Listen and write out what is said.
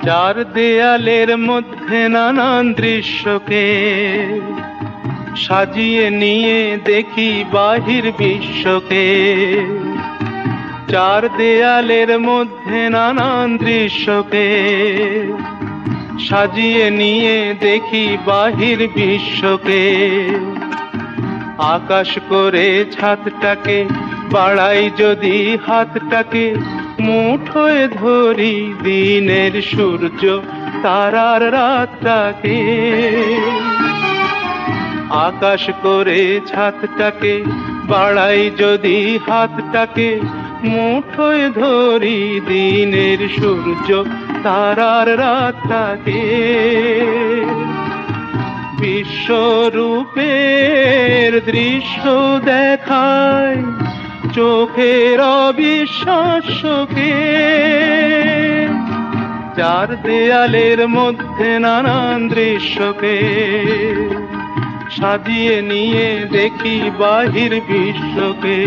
চার দেয়ালের মধ্যে নানান দৃশ্যকে সাজিয়ে নিয়ে দেখি বাহির বিশ্বকে। চার দেয়ালের মধ্যে নানান দৃশ্যকে সাজিয়ে নিয়ে দেখি বাহির বিশ্বকে। আকাশ করে ছাদটাকে বাড়াই যদি হাতটাকে, মুঠোয় ধরি দিনের সূর্য তারার রাতটাকে। আকাশ করে ছাদটাকে বাড়াই যদি হাতটাকে, মুঠোয় ধরি দিনের সূর্য তারার রাতটাকে। বিশ্বরূপের দৃশ্য দেখায় চোখের অবিশ্বাস্যকে। চার দেয়ালের মধ্যে নানান দৃশ্যকে সাজিয়ে নিয়ে দেখি বাহির বিশ্বকে।